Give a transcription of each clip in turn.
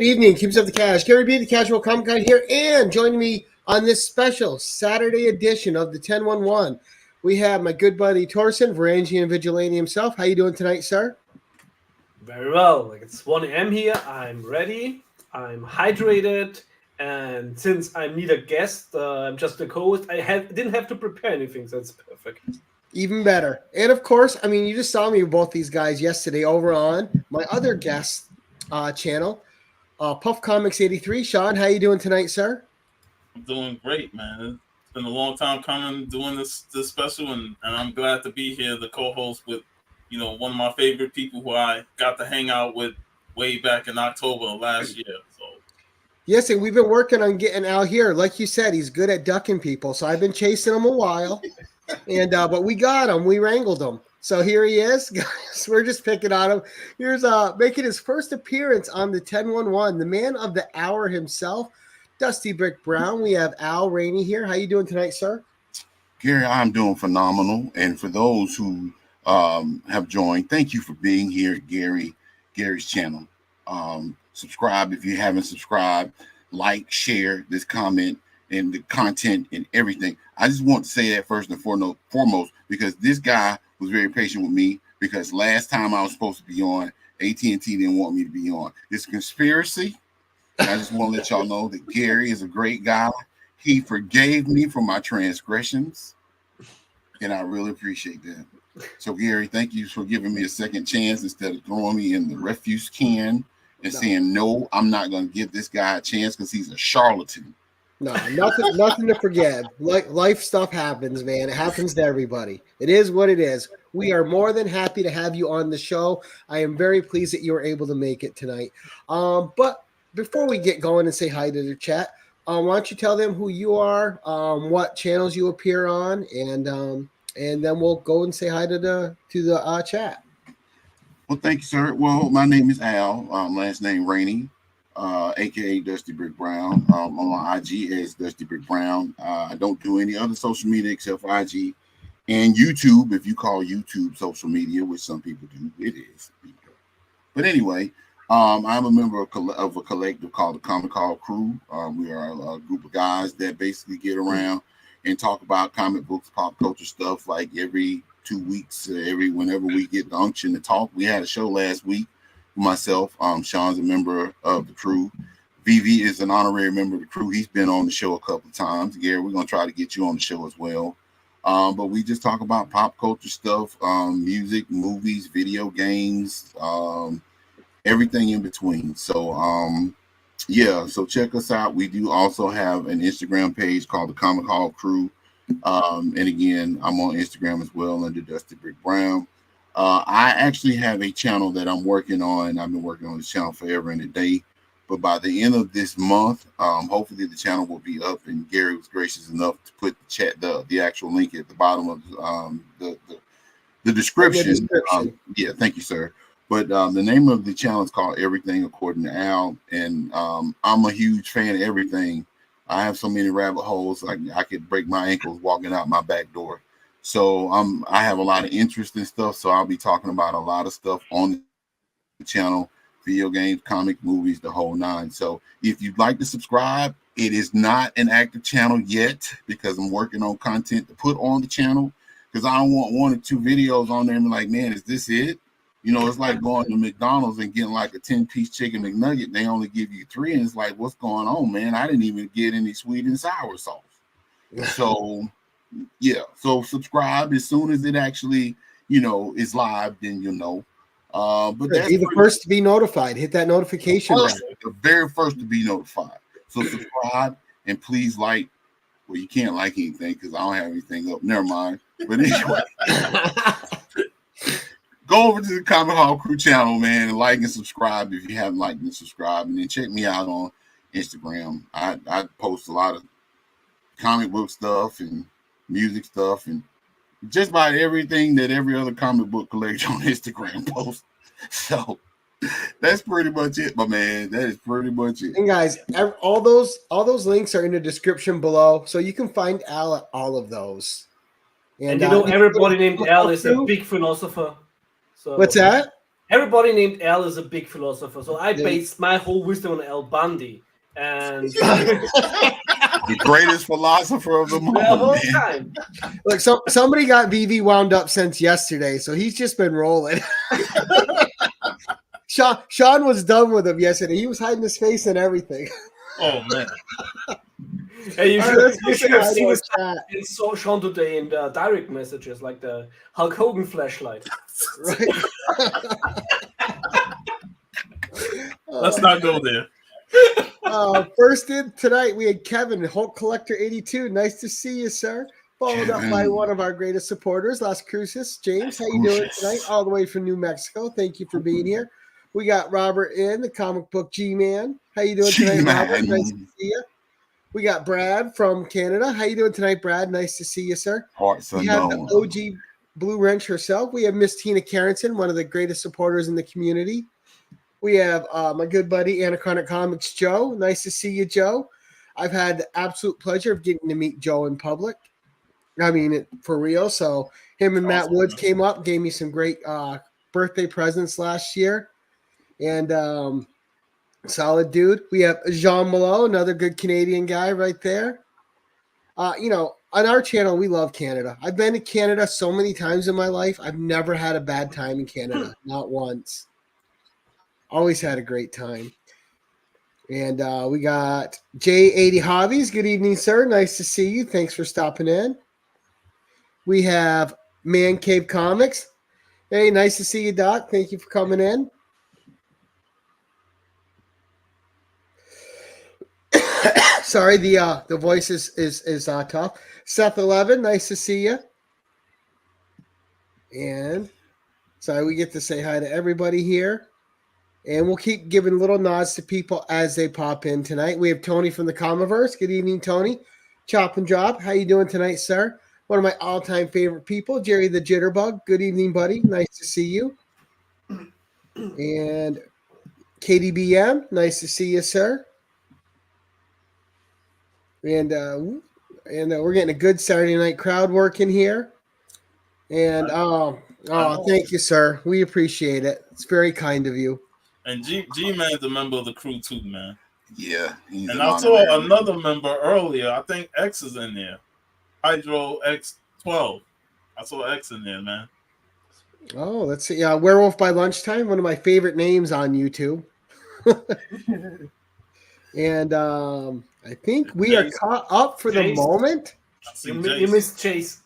evening. Keeps up the cash. Gary B, the Casual Comic Guy here, and joining me on this special Saturday edition of the 1011, we have my good buddy Torsten, Varangian Vigilante himself. How you doing tonight, sir? Very well. Like it's 1 a.m. here. I'm ready. I'm hydrated. And since I'm neither guest, I'm just a co-host, didn't have to prepare anything, so it's perfect. Even better. And of course, I mean, you just saw me with both these guys yesterday over on my other guest channel, Puff Comics 83. Sean, how you doing tonight, sir? I'm doing great, man. It's been a long time coming doing this special, and I'm glad to be here, the co-host with, one of my favorite people who I got to hang out with way back in October of last year. So. Yes, and we've been working on getting Al here. Like you said, he's good at ducking people, so I've been chasing him a while. And but we got him. We wrangled him. So here he is, guys. We're just picking on him. Here's making his first appearance on the 1011, the man of the hour himself, Dusty Brick Brown. We have Al Rainey here. How you doing tonight, sir? Gary, I'm doing phenomenal. And for those who have joined, thank you for being here at Gary's channel. Subscribe if you haven't subscribed. Like, share this comment and the content and everything. I just want to say that first and foremost, because this guy was very patient with me, because last time I was supposed to be on, AT&T didn't want me to be on. It's a conspiracy. I just want to let y'all know that Gary is a great guy. He forgave me for my transgressions, and I really appreciate that. So, Gary, thank you for giving me a second chance instead of throwing me in the refuse can and saying, no, I'm not going to give this guy a chance because he's a charlatan. No, nothing to forgive. Like life stuff happens, man. It happens to everybody. It is what it is. We are more than happy to have you on the show. I am very pleased that you were able to make it tonight. But before we get going and say hi to the chat, why don't you tell them who you are, what channels you appear on, and then we'll go and say hi to the chat. Well, thank you, sir. Well, my name is Al, last name Rainey, aka Dusty Brick Brown. On my IG as Dusty Brick Brown. I don't do any other social media except for IG and YouTube, if you call YouTube social media, which some people do. It is. But anyway, I'm a member of a collective called the Comic Call Crew. We are a group of guys that basically get around and talk about comic books, pop culture stuff, like every 2 weeks, whenever we get the unction to talk. We had a show last week with myself. Sean's a member of the crew. VV is an honorary member of the crew. He's been on the show a couple of times. Gary, we're going to try to get you on the show as well. But we just talk about pop culture stuff, music, movies, video games, everything in between. So, so check us out. We do also have an Instagram page called the Comic Hall Crew. And again, I'm on Instagram as well under Dusty Brick Brown. I actually have a channel that I'm working on. I've been working on this channel forever and a day. But by the end of this month, hopefully the channel will be up. And Gary was gracious enough to put the actual link at the bottom of the description. Thank you, sir. But the name of the channel is called Everything According to Al. And I'm a huge fan of everything. I have so many rabbit holes, I could break my ankles walking out my back door. So I have a lot of interest in stuff. So I'll be talking about a lot of stuff on the channel, video games, comic, movies, the whole nine. So if you'd like to subscribe, it is not an active channel yet because I'm working on content to put on the channel, because I don't want 1 or 2 videos on there and be like, man, is this it? It's like going to McDonald's and getting like a 10-piece chicken McNugget. And they only give you 3. And it's like, what's going on, man? I didn't even get any sweet and sour sauce. So, so subscribe as soon as it actually, is live, then you'll know. But that's be the first to be notified. Hit that notification button. The very first to be notified. So subscribe and please like. Well, you can't like anything because I don't have anything up. Never mind. But anyway. Go over to the Comic Hall Crew channel, man, and like and subscribe if you haven't liked and subscribed. And then check me out on Instagram. I post a lot of comic book stuff and music stuff and just about everything that every other comic book collector on Instagram posts. So that's pretty much it, my man. That is pretty much it. And guys, all those links are in the description below, so you can find Al at all of those. And everybody named Al is a big philosopher. So, what's that? everybody named Al is a big philosopher, so I Yeah. based my whole wisdom on Al Bundy, and The greatest philosopher of them the all, whole man. time. Look, somebody got VV wound up since yesterday, so he's just been rolling. Sean was done with him yesterday. He was hiding his face and everything. Oh man. Hey, you All should, right, let's you go should say have hi to seen our his chat. and saw Sean today in the direct messages, like the Hulk Hogan flashlight. Right. Let's not go there. First in tonight, we had Kevin, Hulk Collector 82. Nice to see you, sir. Followed up by Kevin. one of our greatest supporters, Las Cruces. James, how you doing Cruces. tonight? All the way from New Mexico. Thank you for being here. We got Robert in, the comic book G-Man. How you doing tonight, Robert? G-Man. Nice to see you. We got Brad from Canada. How you doing tonight, Brad? Nice to see you, sir. Hearts We have the unknown. OG Blue Wrench herself. We have Miss Tina Carrington, one of the greatest supporters in the community. We have my good buddy Anaconda Comics Joe. Nice to see you, Joe. I've had the absolute pleasure of getting to meet Joe in public. I mean, for real. So him and Matt Awesome, Woods man. came up, gave me some great birthday presents last year. And solid dude. We have Jean Malo, another good Canadian guy right there. On our channel, we love Canada. I've been to Canada so many times in my life. I've never had a bad time in Canada, not once. Always had a great time. And we got J80 Hobbies. Good evening, sir. Nice to see you. Thanks for stopping in. We have Man Cave Comics. Hey, nice to see you, Doc. Thank you for coming in. Sorry, the voice is tough. Seth 11, nice to see you. And sorry, we get to say hi to everybody here. And we'll keep giving little nods to people as they pop in tonight. We have Tony from the Comiverse. Good evening, Tony. Chop and Drop. How you doing tonight, sir? One of my all-time favorite people, Jerry the Jitterbug. Good evening, buddy. Nice to see you. And KDBM. Nice to see you, sir. And we're getting a good Saturday night crowd working here. And thank you, sir. We appreciate it. It's very kind of you. And G-Man's a member of the crew too, man. Yeah. He's And an I saw honorary. another member earlier. I think X is in there. Hydro X12. I saw X in there, man. Oh, let's see. Werewolf by Lunchtime, one of my favorite names on YouTube. And I think we are caught up for the Chase. moment. I see You Jace. missed Chase.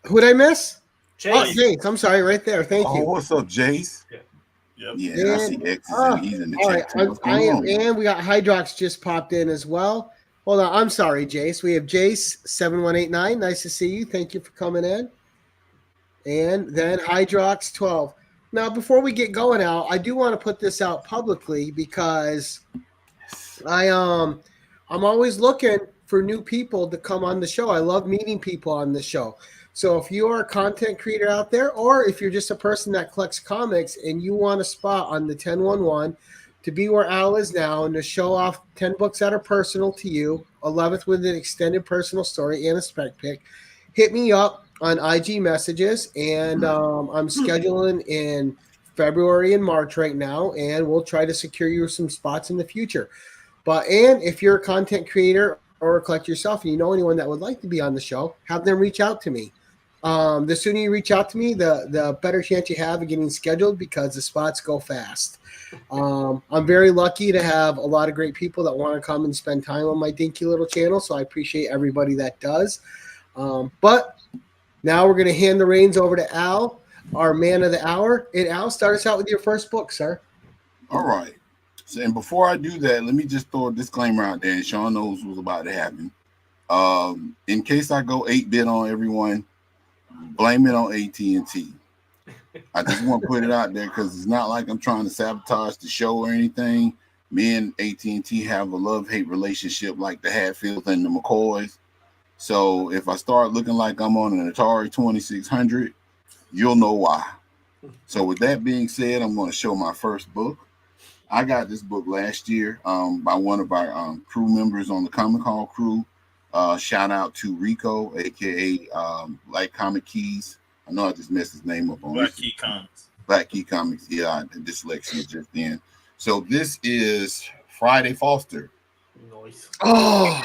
Who'd I miss? Chase. Oh, James. I'm sorry, right there. Thank Oh, you. what's up, Jace? Yep. Yeah, I see X is in. He's in the All chat right, too. What's I going am, on? and we got Hydrox just popped in as well. Hold on, I'm sorry, Jace. We have Jace 7189. Nice to see you. Thank you for coming in. And then Hydrox 12. Now, before we get going out, I do want to put this out publicly because I'm always looking for new people to come on the show. I love meeting people on the show. So if you are a content creator out there, or if you're just a person that collects comics and you want a spot on the 1011 to be where Al is now and to show off 10 books that are personal to you, 11th with an extended personal story and a spec pick, hit me up on IG messages. And I'm scheduling in February and March right now, and we'll try to secure you some spots in the future. And if you're a content creator or a collector yourself and you know anyone that would like to be on the show, have them reach out to me. The sooner you reach out to me, the better chance you have of getting scheduled because the spots go fast. I'm very lucky to have a lot of great people that want to come and spend time on my dinky little channel, so I appreciate everybody that does. But now we're going to hand the reins over to Al, our man of the hour. And Al, start us out with your first book, sir. All right. So, and before I do that, let me just throw a disclaimer out there. And Sean knows what's about to happen. In case I go 8-bit on everyone, blame it on AT&T. I just want to put it out there because it's not like I'm trying to sabotage the show or anything. Me and AT&T have a love-hate relationship like the Hatfields and the McCoys. So if I start looking like I'm on an Atari 2600, you'll know why. So with that being said, I'm going to show my first book. I got this book last year by one of our crew members on the Comic Hall crew. Shout out to Rico, aka Light Comic Keys. I know I just messed his name up on Black this. Key Comics. Black Key Comics. Yeah, dyslexia just then. So this is Friday Foster. Nice. Oh,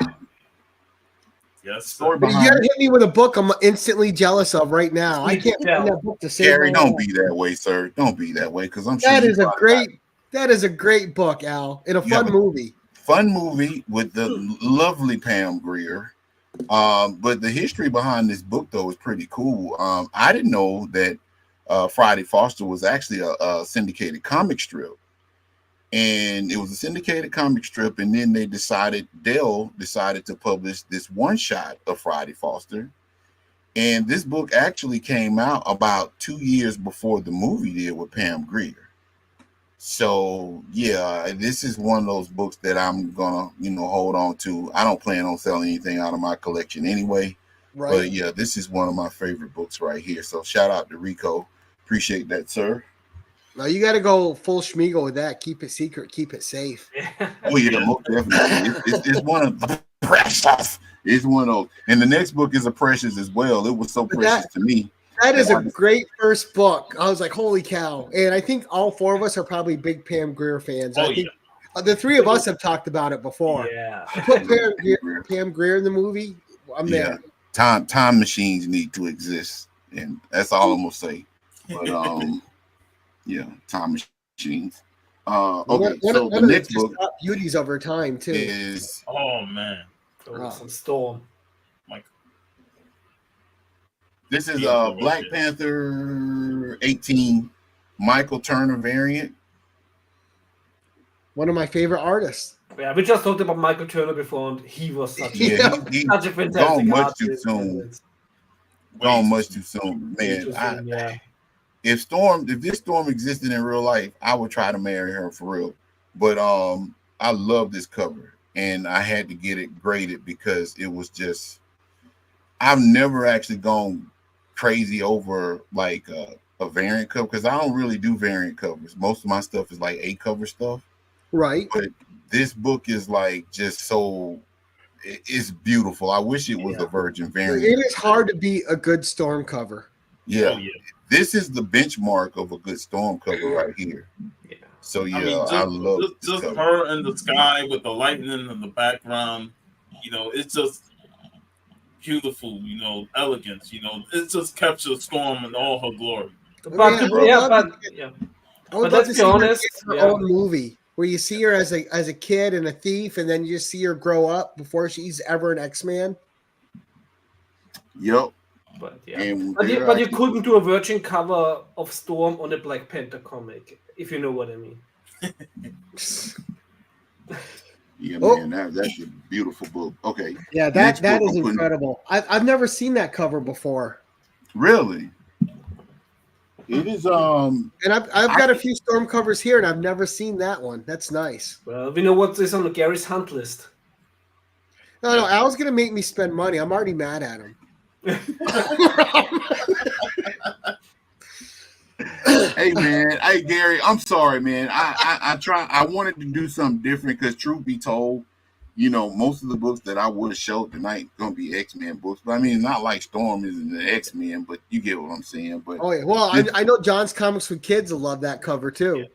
Yes, Story but you behind gotta hit me with a book I'm instantly jealous of right now. I can't Yeah. find that book to save Gary, my don't life. be that way, sir. Don't be that way, because I'm sure That you is a probably got great book, Al, and a Yeah, fun but- movie. fun movie with the lovely Pam Grier. But the history behind this book though is pretty cool. I didn't know that Friday Foster was actually a syndicated comic strip, and it was a syndicated comic strip, and then Dell decided to publish this one shot of Friday Foster, and this book actually came out about 2 years before the movie did with Pam Grier. So yeah, this is one of those books that I'm gonna, hold on to. I don't plan on selling anything out of my collection anyway. Right. But yeah, this is one of my favorite books right here. So shout out to Rico. Appreciate that, sir. Now you got to go full Schmiegel with that. Keep it secret. Keep it safe. Oh yeah, most definitely. It's one of the precious. It's one of those. And the next book is a precious as well. It was so precious to me. That is a great first book. I was like, holy cow. And I think all four of us are probably big Pam Grier fans. I think the three of us have talked about it before. Yeah. Put Pam Grier in the movie. I'm there. Time machines need to exist. And that's all I'm gonna say. But yeah, time machines. Okay, so the next book beauties over time too. Is oh man. Some Storm. This is Black Panther 18 Michael Turner variant. One of my favorite artists. Yeah, we just talked about Michael Turner before, and he was such he such a fantastic gone much artist. too soon. Gone much too soon, man. If this Storm existed in real life, I would try to marry her for real. But I love this cover, and I had to get it graded because it was just. I've never actually gone crazy over like a variant cover because I don't really do variant covers. Most of my stuff is like A cover stuff. Right. But this book is like just so it's beautiful. I wish it was a Virgin variant. It is hard to beat a good Storm cover. Yeah. Oh, yeah. This is the benchmark of a good Storm cover right here. Yeah. So yeah, I love just her in the sky with the lightning in the background. It's just beautiful, elegance, it just captures Storm in all her glory. But let's be honest, her own movie where you see her as a kid and a thief, and then you just see her grow up before she's ever an X-Man. Yep. But you couldn't do a Virgin cover of Storm on a Black Panther comic, if you know what I mean. Yeah, man, that's a beautiful book. Okay. Yeah, that is incredible. I've never seen that cover before. Really? It is and I've got a few Storm covers here, and I've never seen that one. That's nice. Well, we know what is on Gary's hunt list. No, Al's gonna make me spend money. I'm already mad at him. Hey man, hey Gary, I'm sorry, man. I wanted to do something different because truth be told, most of the books that I would have showed tonight gonna be X-Men books. But I mean, not like Storm isn't an X-Men, but you get what I'm saying. But well, I know John's Comics for Kids will love that cover too. Yeah.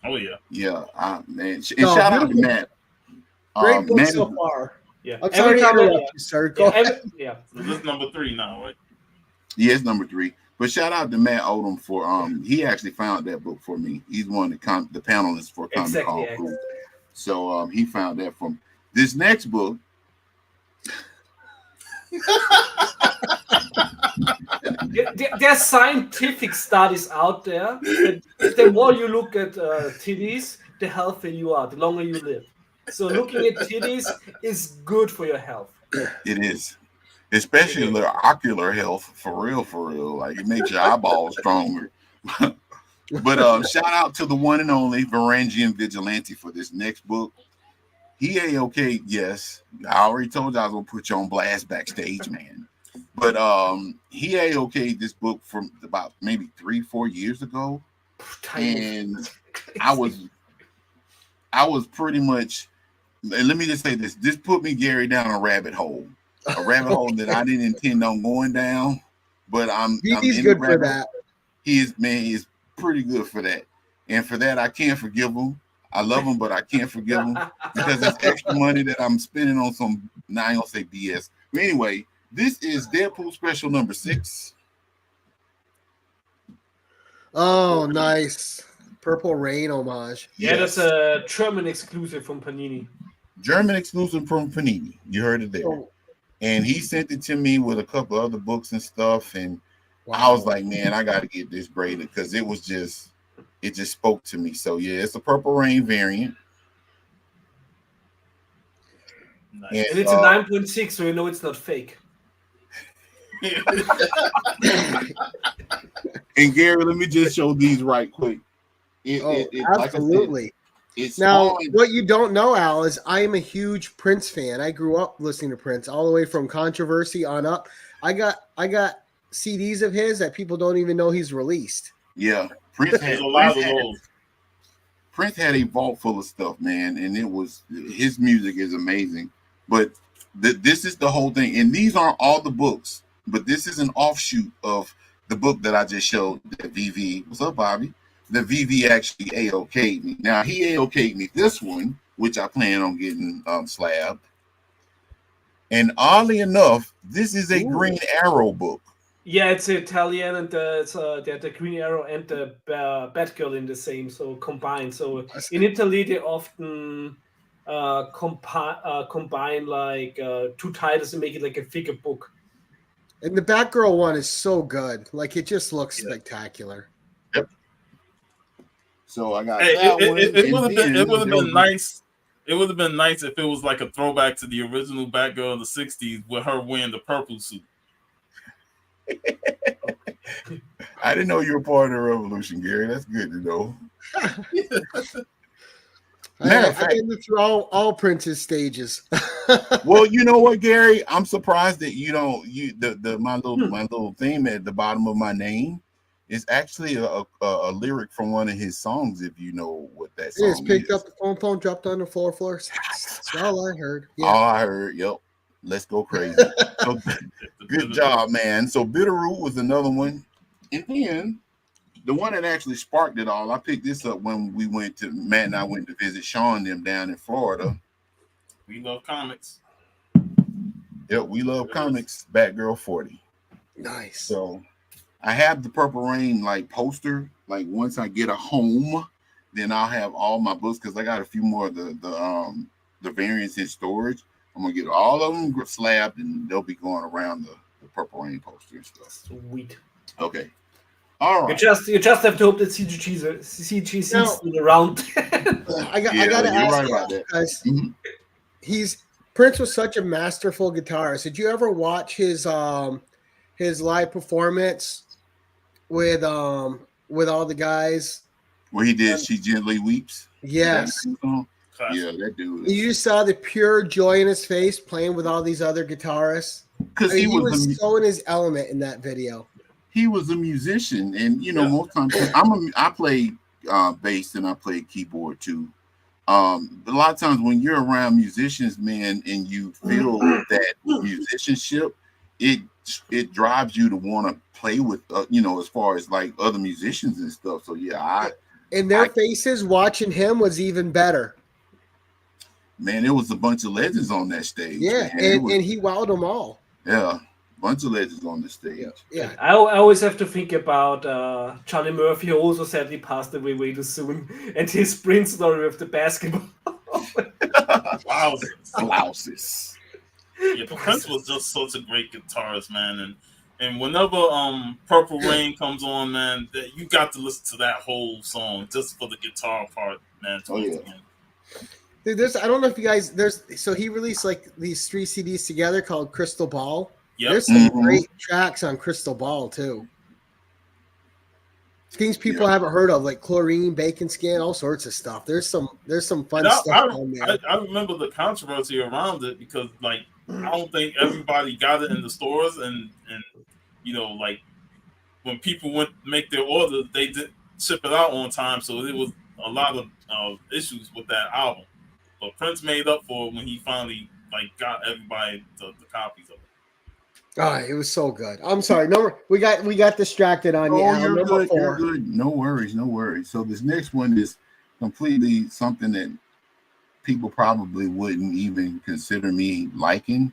Oh yeah. Yeah, man. And shout out to Matt. Great book so far. Yeah. I'm sorry to interrupt you, sir. Go ahead. So this is number 3 now, right? Yeah, it's number 3. But shout out to Matt Odom for he actually found that book for me. He's one of the panelists for Comic Con Group. So he found that from this next book. There's scientific studies out there that the more you look at titties, the healthier you are, the longer you live. So looking at titties is good for your health. It is. Especially their ocular health, for real. Like it makes your eyeballs stronger. But shout out to the one and only Varangian Vigilante for this next book. He A-okay, yes. I already told you I was gonna put you on blast backstage, man. But he A-okay this book from about maybe 3-4 years ago. And I was pretty much, and let me just say this put me, Gary, down a rabbit hole that I didn't intend on going down, but I'm He's good for that. He is pretty good for that. And for that, I can't forgive him. I love him, but I can't forgive him because it's extra money that I'm spending on some. Now I don't say BS. But anyway, this is Deadpool special number 6. Oh, nice. Purple Rain homage. Yeah, that's a German exclusive from Panini. German exclusive from Panini. You heard it there. Oh, And he sent it to me with a couple other books and stuff. And wow. I was like, man, I got to get this graded because it just spoke to me. So yeah, it's a Purple Rain variant. Nice. And it's a 9.6, so you know it's not fake. And Gary, let me just show these right quick. Absolutely. Like it's now, what you don't know, Al, is I am a huge Prince fan. I grew up listening to Prince all the way from Controversy on up. I got CDs of his that people don't even know he's released. Yeah, Prince had a vault full of stuff, man, and his music is amazing. But this is the whole thing, and these aren't all the books, but this is an offshoot of the book that I just showed. That VV, what's up, Bobby? The VV actually AOK'd me. Now he AOK'd me this one, which I plan on getting slabbed. And oddly enough, this is a Green Arrow book. Yeah, it's Italian, and the Green Arrow and the Batgirl in the same, so combined. So in Italy, they often combine like 2 titles and make it like a figure book. And the Batgirl one is so good; like it just looks spectacular. Yep. So I got. It would have been nice. It would have been nice if it was like a throwback to the original Batgirl of the '60s with her wearing the purple suit. I didn't know you were part of the revolution, Gary. That's good to know. I been through all Prince's stages. Well, you know what, Gary? I'm surprised that my little theme at the bottom of my name is actually a lyric from one of his songs. If you know what that song is. Picked up the phone, dropped on the floor. That's all I heard. Yeah. All I heard. Yep. Let's go crazy. So, good job, man. So Bitterroot was another one. And then the one that actually sparked it all, I picked this up when Matt and I went to visit Sean them down in Florida. We love comics. Yep, we love comics. Batgirl 40. Nice. So I have the Purple Rain like poster. Like once I get a home, then I'll have all my books because I got a few more of the variants in storage. I'm gonna get all of them slabbed, and they'll be going around the Purple Rain poster and stuff. Sweet. Okay. All right. You just have to hope that CGC is still around. I gotta ask you guys. Prince was such a masterful guitarist. Did you ever watch his live performance with all the guys? Where he did "She Gently Weeps"? Yes. Yeah, that dude. You just saw the pure joy in his face playing with all these other guitarists. Because he was so in his element in that video. He was a musician, and most times I play bass and I play keyboard too. A lot of times when you're around musicians, man, and you feel that musicianship, it drives you to want to play with as far as like other musicians and stuff. So yeah, and their faces watching him was even better. Man, there was a bunch of legends on that stage. Yeah, and he wowed them all. Yeah, bunch of legends on the stage. Yeah. I always have to think about Johnny Murphy, who also sadly passed away way too soon, and his sprint story with the basketball. Blouses. Yeah, Prince was just such a great guitarist, man, and whenever Purple Rain comes on, man, you got to listen to that whole song just for the guitar part, man. Dude, I don't know if you guys so he released like these 3 CDs together called Crystal Ball. Yep. There's some great tracks on Crystal Ball too. Things people haven't heard of, like Chlorine, Bacon Skin, all sorts of stuff. There's some fun stuff on there. I remember the controversy around it because like I don't think everybody got it in the stores and like when people went to make their order, they didn't ship it out on time, so there was a lot of issues with that album. But Prince made up for it when he finally got everybody the copies of it. Oh, it was so good. I'm sorry. We got distracted on you. Oh, Al. you're Number good. 4. You're good. No worries. No worries. So this next one is completely something that people probably wouldn't even consider me liking.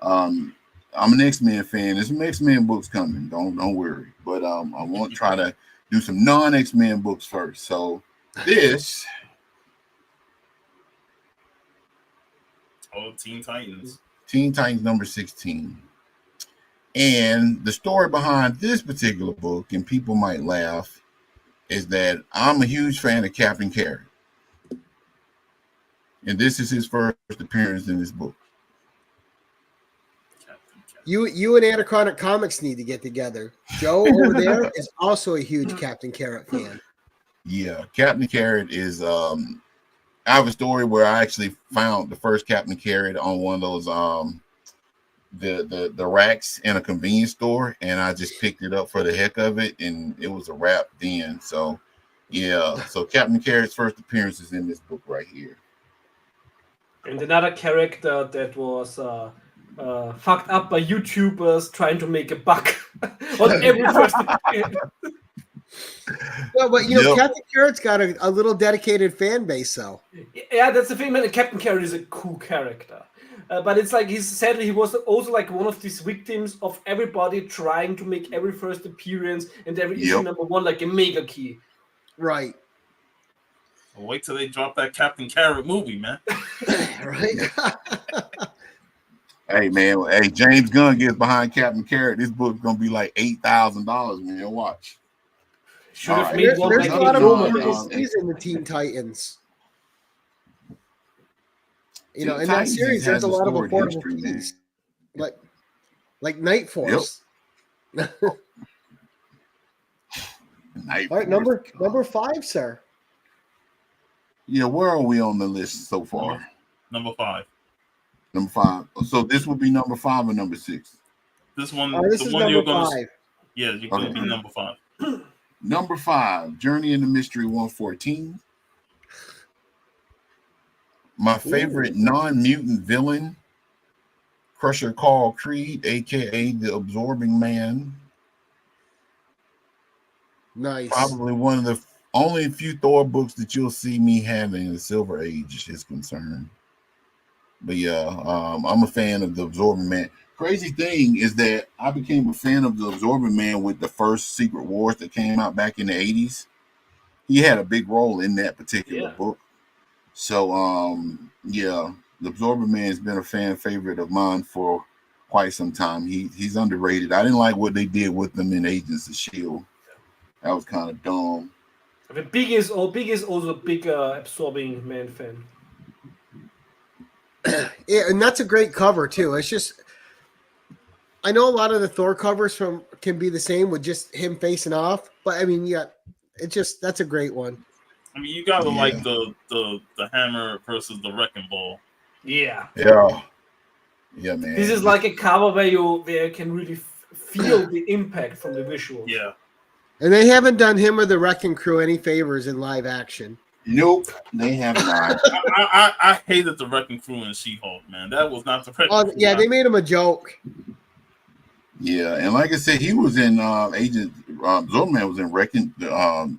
I'm an X-Men fan. There's some X-Men books coming. Don't worry. But I want to try to do some non-X-Men books first. So this Teen Titans. Teen Titans number 16. And the story behind this particular book, and people might laugh, is that I'm a huge fan of Captain Carrot. And this is his first appearance in this book. You and Anachronic Comics need to get together. Joe over there is also a huge Captain Carrot fan. Yeah, Captain Carrot is I have a story where I actually found the first Captain Carrot on one of those the racks in a convenience store, and I just picked it up for the heck of it, and it was a wrap then. So yeah, so Captain Carrot's first appearance is in this book right here. And another character that was fucked up by YouTubers trying to make a buck on every first appearance. Well, but you know, Captain Carrot's got a little dedicated fan base, though. Yeah, that's the thing, man. Captain Carrot is a cool character. But it's like he was also like one of these victims of everybody trying to make every first appearance and every issue number 1 like a mega key. Right. Well, wait till they drop that Captain Carrot movie, man. Right. Hey man, hey, James Gunn gets behind Captain Carrot. This book's gonna be like $8,000, man. Watch. Should have made one. There's Like a lot of Roma affordable days. keys in the Teen Titans. You know, Teen in that Titans series, has there's a lot of storied affordable history, man. keys, like Night Force. Night All right, Force. number 5, sir. Yeah, where are we on the list so far? Number 5. Number 5. So this would be number 5 or number 6? This one, This the is one number you're gonna. 5. Yeah, you're gonna be number 5. Number 5, Journey into Mystery 114. My favorite non-mutant villain, Crusher Carl Creed, aka the Absorbing Man. Nice. Probably one of the only few Thor books that you'll see me having in the Silver Age is concerned. But yeah, I'm a fan of the Absorbing Man. Crazy thing is that I became a fan of the Absorbing Man with the first Secret Wars that came out back in the 80s. He had a big role in that particular book. So yeah, the Absorbing Man has been a fan favorite of mine for quite some time. He's underrated. I didn't like what they did with him in Agents of S.H.I.E.L.D. That was kind of dumb. The Big is also a big Absorbing Man fan. Yeah, and that's a great cover too. It's just, I know a lot of the Thor covers can be the same with just him facing off, but I mean, yeah, that's a great one. I mean, you gotta like the hammer versus the wrecking ball. Yeah, man. This is like a cover where you can really feel the impact from the visuals. Yeah, and they haven't done him or the Wrecking Crew any favors in live action. Nope, they have not. I hated the Wrecking Crew in She-Hulk, man. That was not the Wrecking Crew. Yeah, they made him a joke. Yeah, and like I said, he was in Agent Zorman was in Agents of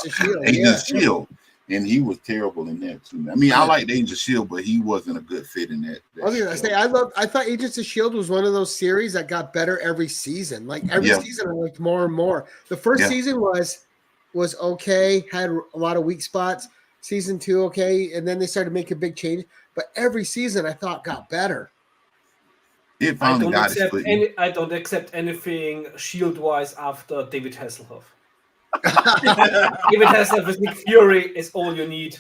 S.H.I.E.L.D., and he was terrible in that too. I mean, I liked Agents of S.H.I.E.L.D., but he wasn't a good fit in that. I was gonna say, I thought Agents of S.H.I.E.L.D. was one of those series that got better every season. Like every season, I liked more and more. The first season was okay, had a lot of weak spots. Season 2, okay, and then they started making big change. But every season, I thought got better. It finally got its footing. I don't accept anything Shield-wise after David Hasselhoff. David Hasselhoff with Nick Fury is all you need.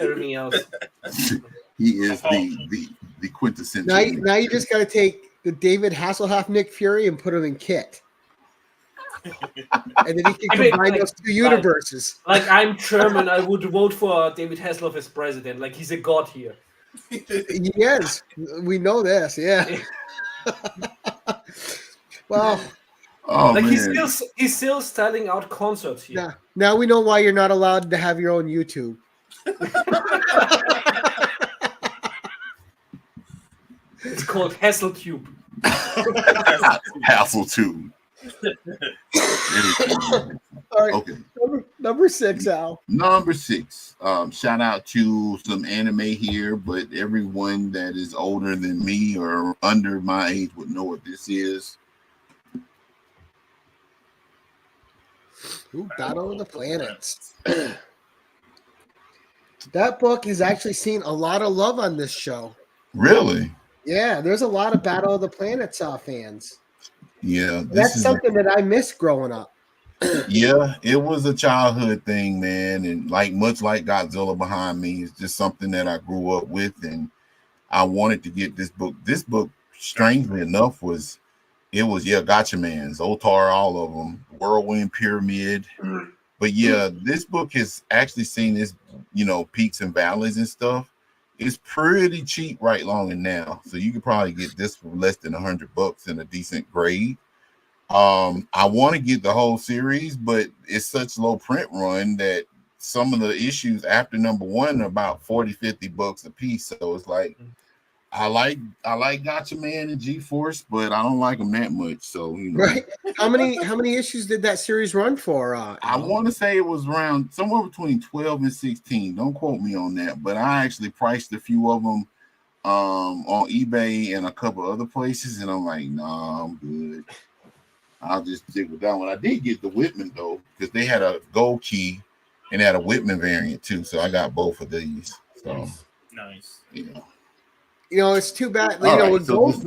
Everything else. He is the quintessential. Now you just got to take the David Hasselhoff Nick Fury and put him in Kit. And then he can combine those two universes. Like I'm German, I would vote for David Hasselhoff as president. Like he's a god here. Yes, we know this. Yeah. Well, like he's still selling out concerts here. Yeah. Now we know why you're not allowed to have your own YouTube. It's called HassleTube. Hassle 2. All right. Okay. Number 6, Al. Number 6. Shout out to some anime here, but everyone that is older than me or under my age would know what this is. Ooh, Battle of the Planets. That book has actually seen a lot of love on this show. Really? Yeah, there's a lot of Battle of the Planets fans. Yeah, That's something that I missed growing up. Yeah, it was a childhood thing, man, and much like Godzilla behind me, it's just something that I grew up with, and I wanted to get this book. This book, strangely enough, was Gotcha Man's, Otar, all of them, Whirlwind Pyramid. But yeah, this book has actually seen its, peaks and valleys and stuff. It's pretty cheap right long and now, so you could probably get this for less than $100 in a decent grade. I want to get the whole series, but it's such low print run that some of the issues after number 1 are about $40-$50 a piece. So it's like I like Gotcha Man and G-Force, but I don't like them that much. So right. How many issues did that series run for? I want to say it was around somewhere between 12 and 16. Don't quote me on that, but I actually priced a few of them on eBay and a couple other places, and I'm like, nah, I'm good. I'll just stick with that one. I did get the Whitman though, because they had a gold key and had a Whitman variant too. So I got both of these. So nice. It's too bad. With Gold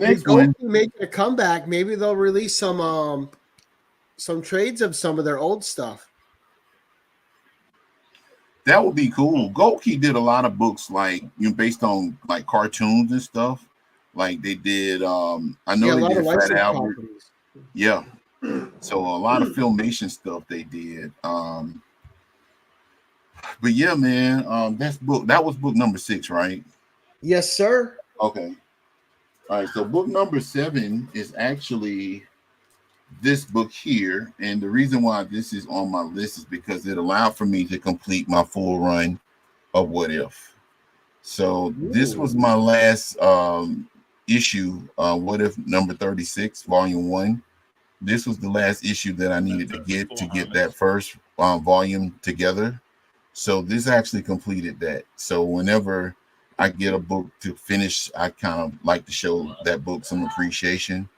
making a comeback, maybe they'll release some trades of some of their old stuff. That would be cool. Gold Key did a lot of books based on like cartoons and stuff. Like they did. I know they did Fat Albert. Properties. Yeah. So a lot of filmation stuff they did. But yeah, man, that was book number 6, right? Yes, sir. Okay. All right. So book number 7 is actually this book here, and the reason why this is on my list is because it allowed for me to complete my full run of What If. So this was my last issue, What If number 36, volume 1. This was the last issue that I needed to get that first volume together. So this actually completed that. So whenever I get a book to finish, I kind of like to show that book some appreciation.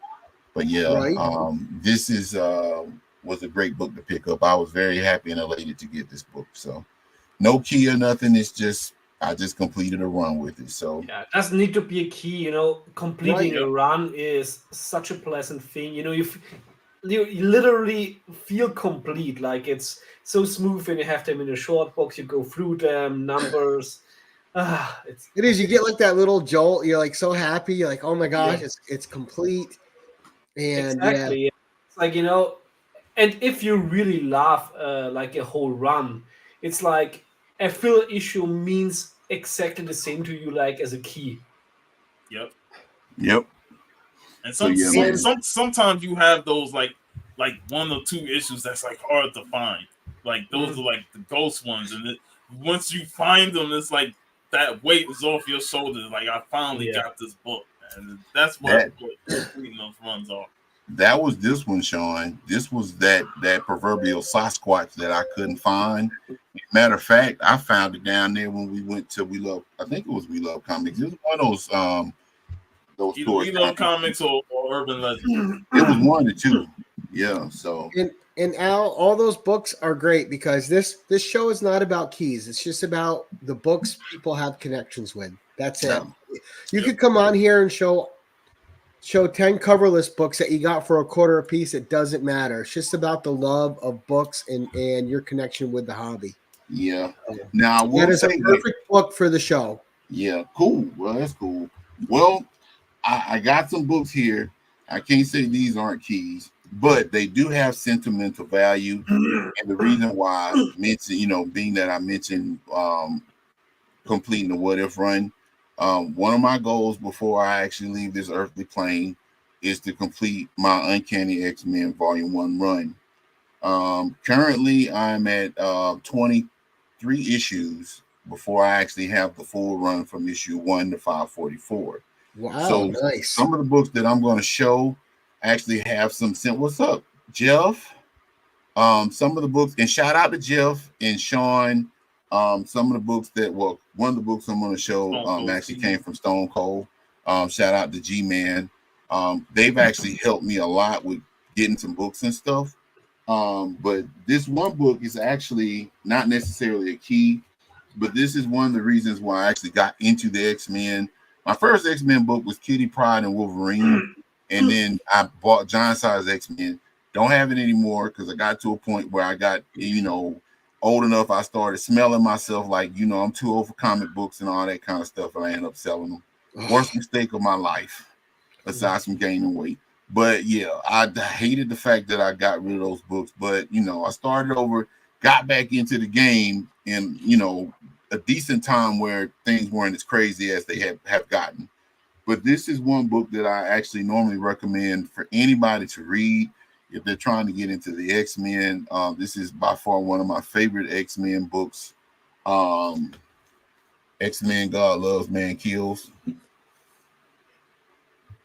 But yeah, this was a great book to pick up. I was very happy and elated to get this book. So no key or nothing. It's just I just completed a run with it. So yeah, it doesn't need to be a key. Completing a run is such a pleasant thing. You literally feel complete. Like it's so smooth when you have them in a short box. You go through them, numbers. It is. You get like that little jolt. You're like so happy. You're like, oh my gosh, it's complete. And exactly. Yeah. It's like and if you really love like a whole run, it's like a fill issue means exactly the same to you like as a key. Yep. And sometimes you have those like 1 or 2 issues that's like hard to find. Like those are like the ghost ones, and once you find them, it's like that weight is off your shoulders. Like I finally got this book, and that's what completing those runs are. That was this one, Sean. This was that proverbial Sasquatch that I couldn't find. Matter of fact, I found it down there when we went to We Love. I think it was We Love Comics. It was one of those either We Love Comics or Urban Legends. It was one of the two. Yeah. So and Al, all those books are great because this show is not about keys. It's just about the books people have connections with. That's it. You could come on here and show 10 coverless books that you got for $0.25 a piece. It doesn't matter. It's just about the love of books and your connection with the hobby. Yeah. Now that is a perfect book for the show. Yeah. Cool. Well, that's cool. Well, I got some books here. I can't say these aren't keys, but they do have sentimental value. And the reason why I mentioned, being that I mentioned completing the What If run, one of my goals before I actually leave this earthly plane is to complete my Uncanny X-Men Volume 1 run. Currently, I'm at 23 issues before I actually have the full run from issue 1 to 544. Wow, So nice. some of the books that I'm going to show actually have some what's up, Jeff? Some of the books, and shout out to Jeff and Sean. Some of the books one of the books I'm going to show actually came from Stone Cold. Shout out to G-Man. They've actually helped me a lot with getting some books and stuff. But this one book is actually not necessarily a key, but this is one of the reasons why I actually got into the X-Men. My first X-Men book was Kitty Pryde and Wolverine, and then I bought John Size X-Men. Don't have it anymore because I got to a point where I got, old enough. I started smelling myself like, I'm too old for comic books and all that kind of stuff, and I ended up selling them. Worst mistake of my life, aside from gaining weight. But yeah, I hated the fact that I got rid of those books. But I started over, got back into the game, and a decent time where things weren't as crazy as they have gotten. But this is one book that I actually normally recommend for anybody to read if they're trying to get into the X-Men. This is by far one of my favorite X-Men books. X-Men God Loves, Man Kills.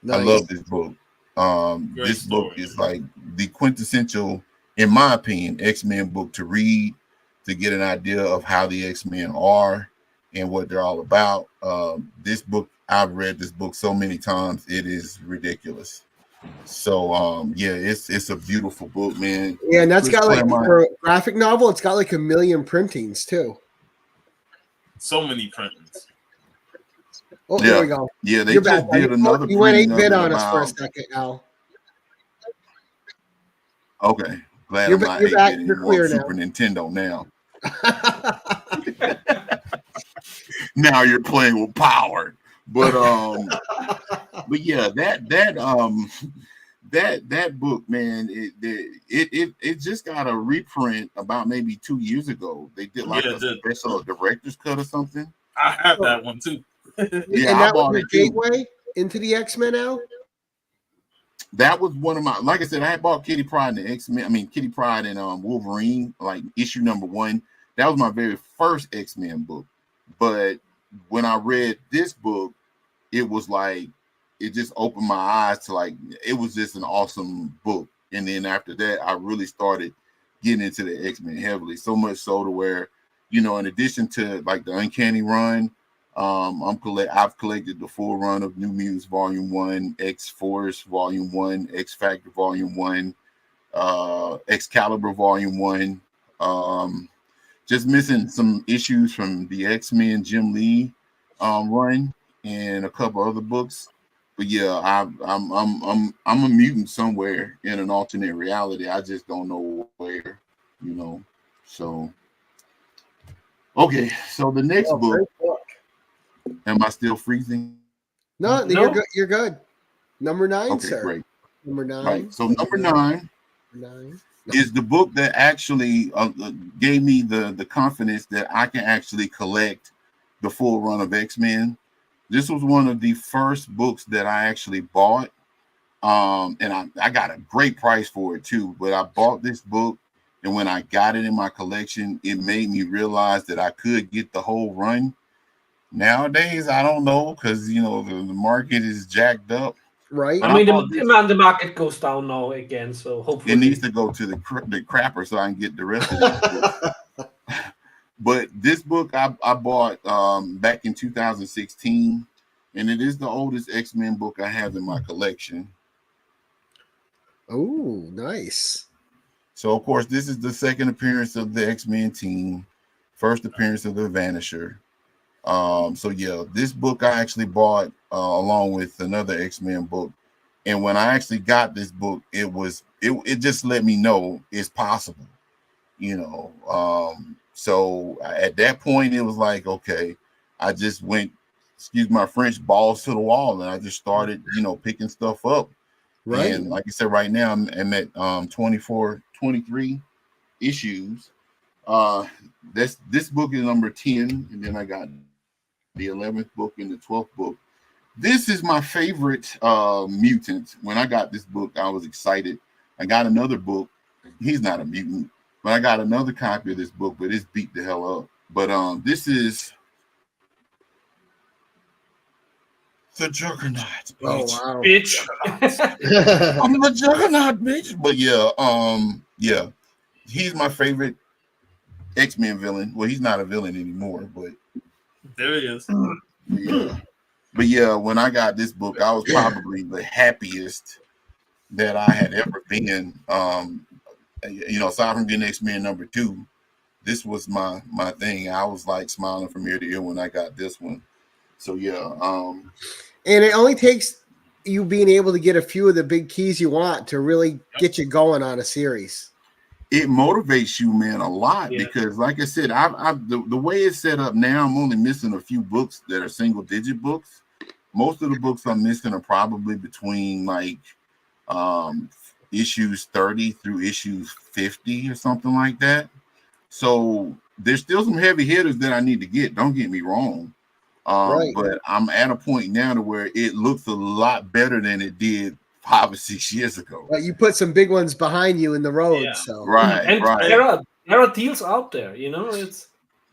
Nice. I love this book. This book is like the quintessential, in my opinion, X-Men book to read to get an idea of how the X-Men are and what they're all about. This book, I've read this book so many times, it is ridiculous. So it's a beautiful book, man. Yeah, and that's got like for a graphic novel, it's got like 1 million printings too. So many printings. Oh, here we go. Yeah, they just did another. You went 8-bit on us for a second, Al. Okay, glad I'm not 8-bit anymore. You're clear now. Super Nintendo now. Now you're playing with power. But yeah, that book, man, it just got a reprint about maybe 2 years ago. They did like a special director's cut or something. I have that one too. Yeah, and that was your gateway into the X-Men, Al? That was one of my, like I said, I had bought Kitty Pryde and X-Men. I mean, Kitty Pryde and Wolverine, like issue number 1. That was my very first X-Men book. But when I read this book, it was like, it just opened my eyes to like, it was just an awesome book. And then after that, I really started getting into the X-Men heavily. So much so to where, in addition to like the Uncanny Run, I've collected the full run of New Mutants Volume 1, X-Force Volume 1, X-Factor Volume 1, Excalibur Volume 1. Just missing some issues from the X-Men Jim Lee run and a couple other books. But yeah, I'm a mutant somewhere in an alternate reality. I just don't know where, So okay, so the next book. Am I still freezing? No, you're good. You're good. Number 9, okay, sir. Great. Number 9. Right. So number 9 is the book that actually gave me the confidence that I can actually collect the full run of X-Men. This was one of the first books that I actually bought. And I got a great price for it too. But I bought this book, and when I got it in my collection, it made me realize that I could get the whole run. Nowadays, I don't know, because the market is jacked up. Right. I mean, the market goes down now again, so hopefully it needs to go to the crapper so I can get the rest of it. But this book I bought back in 2016, and it is the oldest X-Men book I have in my collection. Oh, nice. So, of course, this is the second appearance of the X-Men team, first appearance of the Vanisher. So yeah, this book I actually bought along with another X-Men book, and when I actually got this book, it just let me know it's possible, So at that point, it was like, okay, I just went, excuse my French, balls to the wall, and I just started, picking stuff up. Right. And like I said, right now I'm at 23 issues. This book is number 10, and then I got the 11th book and the 12th book. This is my favorite mutant. When I got this book, I was excited. I got another book. He's not a mutant, but I got another copy of this book, but it's beat the hell up. But this is the Juggernaut. Oh Bitch. wow. Bitch. I'm the Juggernaut, bitch. But yeah, he's my favorite X-Men villain. Well, he's not a villain anymore, but There he is. yeah. But yeah, when I got this book, I was probably the happiest that I had ever been. Aside from getting X-Men #2, this was my thing. I was like smiling from ear to ear when I got this one. So yeah, And it only takes you being able to get a few of the big keys you want to really get you going on a series. it motivates you, man, a lot Yeah. because, like I said, the way it's set up now, I'm only missing a few books that are single-digit books. Most of the books I'm missing are probably between like issues 30 through issues 50 or something like that. So there's still some heavy hitters that I need to get. Don't get me wrong. Right. But I'm at a point now to where it looks a lot better than it did 5 or 6 years ago. But you put some big ones behind you in the road. Yeah. So Right, And right. there are deals out there, you know. It's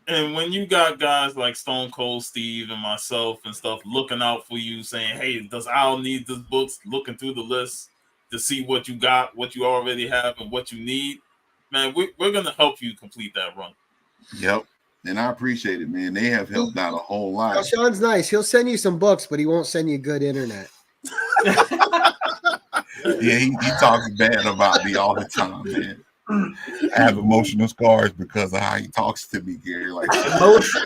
And when you got guys like Stone Cold Steve and myself and stuff looking out for you, saying, "Hey, does Al need this book?" Looking through the list to see what you got, what you already have, and what you need, man, we're gonna help you complete that run. Yep. And I appreciate it, man. They have helped out a whole Now, lot. Sean's nice. He'll send you some books, but he won't send you good internet. Yeah, he talks bad about me all the time, man. I have emotional scars because of how he talks to me, Gary. Like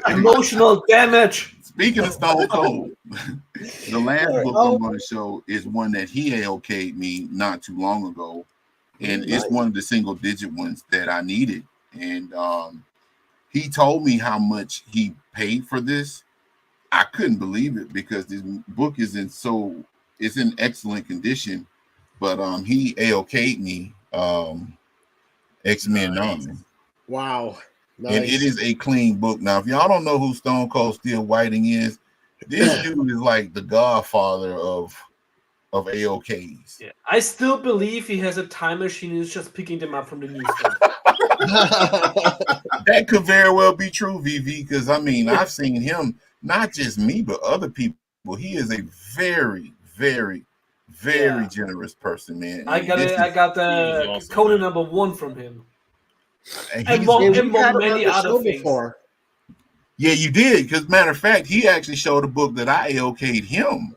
emotional damage. speaking of Stone Cold, the last book I'm going to show is one that he AOK'd me not too long ago, and it's one of the single-digit ones that I needed. And he told me how much he paid for this. I couldn't believe it because this book is it's in excellent condition. But he AOK'd me X-Men 9. Wow. Nice. And it is a clean book. Now, if y'all don't know who Stone Cold Steel Whiting is, this dude is like the godfather of AOKs. Yeah, I still believe he has a time machine and is just picking them up from the newsstand. That could very well be true, VV, because I mean, I've seen him, not just me, but other people. He is a very, very, very generous person, man. I got the awesome, Conan man. #1 from him. And And he's- more- And and we've more had him many on the other show things. before. yeah, you did. Because matter of fact, he actually showed a book that I AOK'd him.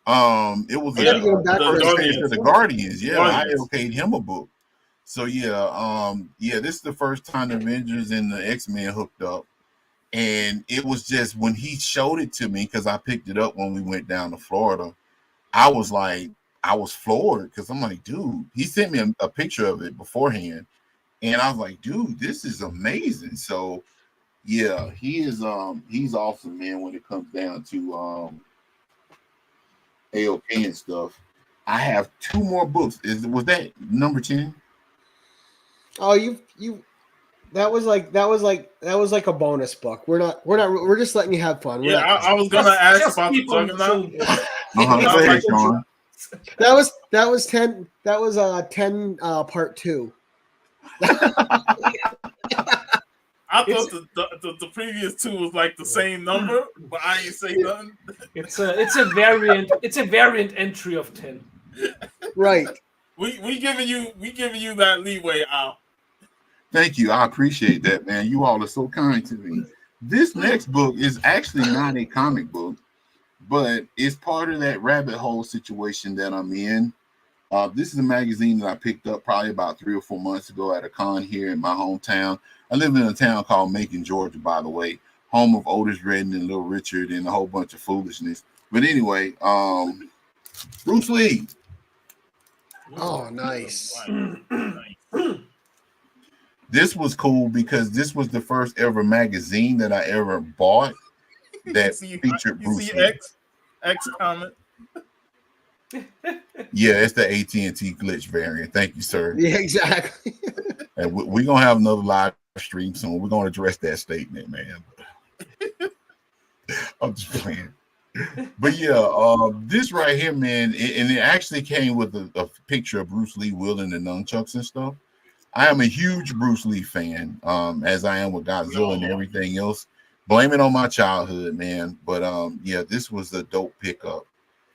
It was I gotta get him back the for his Guardians. favorite. The Guardians. Yeah, Guardians. I okayed him a book. So this is the first time the Avengers and the X-Men hooked up. And it was just when he showed it to me, because I picked it up when we went down to Florida, I was floored because I'm like, dude, he sent me a picture of it beforehand. And I was like, dude, this is amazing. So yeah, he's awesome, man, when it comes down to AOK and stuff. I have 2 more books. Was that number 10? Oh, you that was like a bonus book. We're just letting you have fun. We're Yeah, not- I was gonna ask Just about the keep on Juggernaut. showing- Go ahead, Sean. that was 10. That was 10 part 2. I thought the previous 2 was like the same number, but I ain't say nothing. It's a variant. It's a variant entry of 10. Right. We giving you that leeway, Al. Thank you. I appreciate that, man. You all are so kind to me. This next book is actually not a comic book, but it's part of that rabbit hole situation that I'm in. This is a magazine that I picked up probably about 3 or 4 months ago at a con here in my hometown. I live in a town called Macon, Georgia, by the way, home of Otis Redding and Little Richard and a whole bunch of foolishness. But anyway, Bruce Lee. Oh, nice. This was cool because this was the first ever magazine that I ever bought that featured Bruce Lee. X comment. Yeah, it's the AT&T glitch variant. Thank you, sir. Yeah, exactly. And we're gonna have another live stream soon. We're gonna address that statement, man. I'm just playing. But yeah, this right here, man, and it actually came with a picture of Bruce Lee wielding the nunchucks and stuff. I am a huge Bruce Lee fan, as I am with Godzilla and everything else. blame it on my childhood, man. But yeah, this was a dope pickup.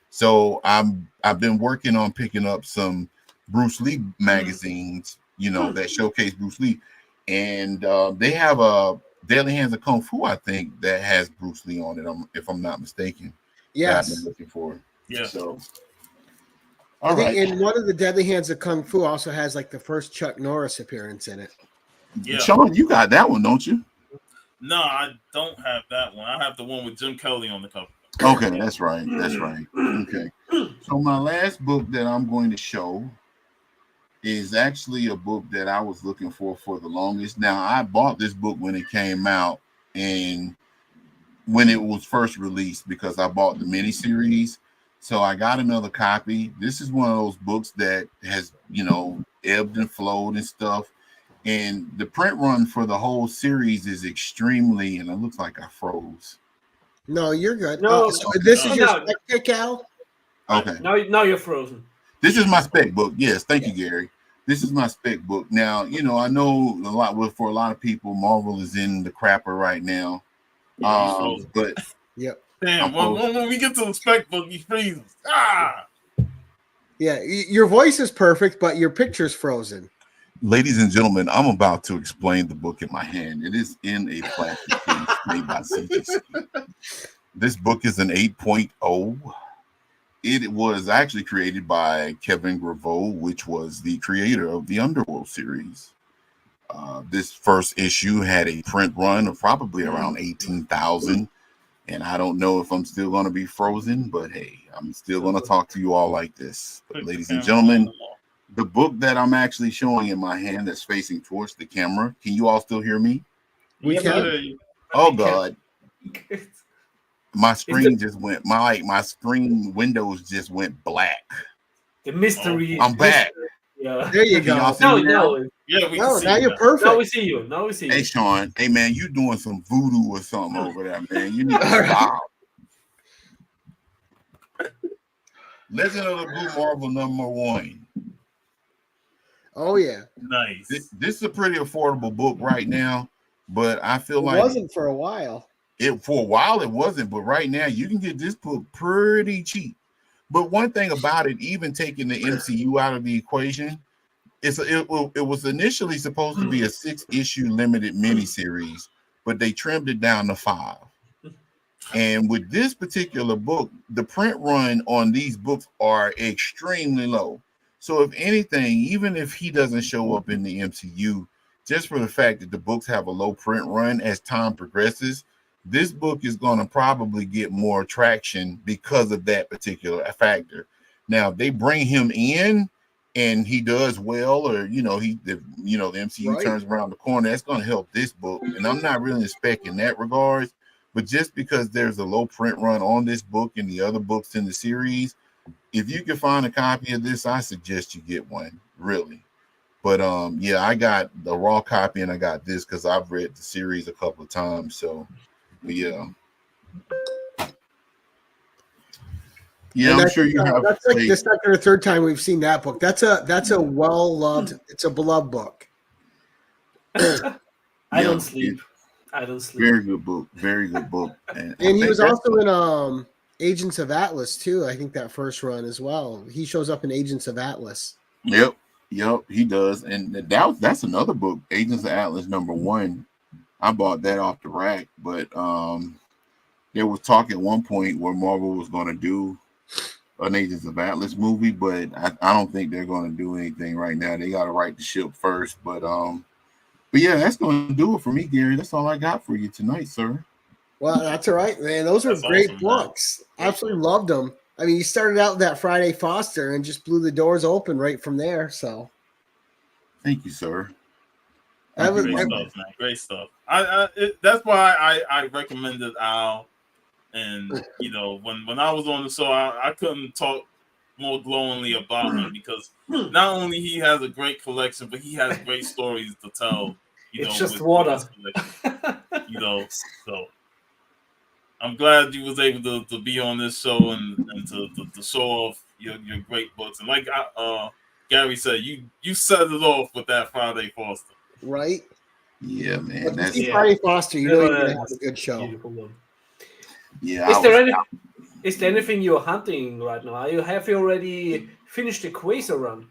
So I've been working on picking up some Bruce Lee magazines, that showcase Bruce Lee, and they have a Deadly Hands of Kung Fu, I think, that has Bruce Lee on it. If I'm not mistaken. That I've been Yes. looking for. Yeah. So, I all think right. in one of the Deadly Hands of Kung Fu also has like the first Chuck Norris appearance in it. Yeah. Sean, you got that one, don't you? No, I don't have that one. I have the one with Jim Kelly on the cover. Okay, that's right. That's right. Okay. So my last book that I'm going to show is actually a book that I was looking for the longest. Now, I bought this book when it came out and when it was first released because I bought the miniseries. So I got another copy. This is one of those books that has, ebbed and flowed and stuff. And the print run for the whole series is extremely, and it looks like I froze. No, you're good. No, So this is your no. spec pick, Al? Okay. Now you're frozen. This is my spec book. Yes, thank you, Gary. This is my spec book. Now, I know for a lot of people, Marvel is in the crapper right now. But Yep. Damn, when we get to the spec book, he freezes. Yeah, your voice is perfect, but your picture's frozen. ladies and gentlemen, I'm about to explain the book in my hand. It is in a plastic case made by CGC. This book is an 8.0. It was actually created by Kevin Graveau, which was the creator of the Underworld series. This first issue had a print run of probably around 18,000. And I don't know if I'm still going to be frozen, but hey, I'm still going to talk to you all like this. But ladies and gentlemen, the book that I'm actually showing in my hand that's facing towards the camera, can you all still hear me? We can. Oh, God. My screen just went, my screen windows just went black. The mystery. I'm back. Yeah. There you go. Yeah, we No, can see now you you're perfect. Now we see you. Hey, Sean. Hey, man, you doing some voodoo or something over there, man. You need to stop. Legend of the Blue Marvel #1. Oh, yeah. Nice. This is a pretty affordable book right now, but I feel It like wasn't for a while. For a while it wasn't, but right now you can get this book pretty cheap. But one thing about it, even taking the MCU out of the equation, it was initially supposed to be a 6-issue limited miniseries, but they trimmed it down to 5. And with this particular book, the print run on these books are extremely low. So if anything, even if he doesn't show up in the MCU, just for the fact that the books have a low print run as time progresses, this book is going to probably get more traction because of that particular factor. Now, they bring him in and he does well, or the MCU turns around the corner, that's going to help this book. And I'm not really expecting that regards, but just because there's a low print run on this book and the other books in the series, if you can find a copy of this, I suggest you get one, really. But yeah, I got the raw copy and I got this because I've read the series a couple of times. So yeah. Yeah, And I'm sure you have. That's like the second or third time we've seen that book. That's a well-loved, it's a beloved book. I don't sleep. Very good book. Very good book. And he was also in Agents of Atlas too. I think that first run as well. He shows up in Agents of Atlas. Yep, he does. And that's another book, Agents of Atlas #1. I bought that off the rack, but there was talk at one point where Marvel was going to do an Agents of Atlas movie, but I don't think they're going to do anything right now. They got to right the ship first. But yeah, that's going to do it for me, Gary. That's all I got for you tonight, sir. Well, that's all right, man. Those are great books. Absolutely loved them. I mean, you started out with that Friday Foster and just blew the doors open right from there. So, thank you, sir. Great stuff. That's why I recommended Al. And when I was on the show, I couldn't talk more glowingly about him because not only he has a great collection, but he has great stories to tell. It's just water. So I'm glad you was able to be on this show and to show off your great books. And like Gary said, you set it off with that Friday Foster. Right. Yeah, man. But to That's see Yeah. Friday Foster, you know you're gonna have That's a good show. beautiful one. yeah. Is there anything you're hunting right now? Have you already finished the Quasar run?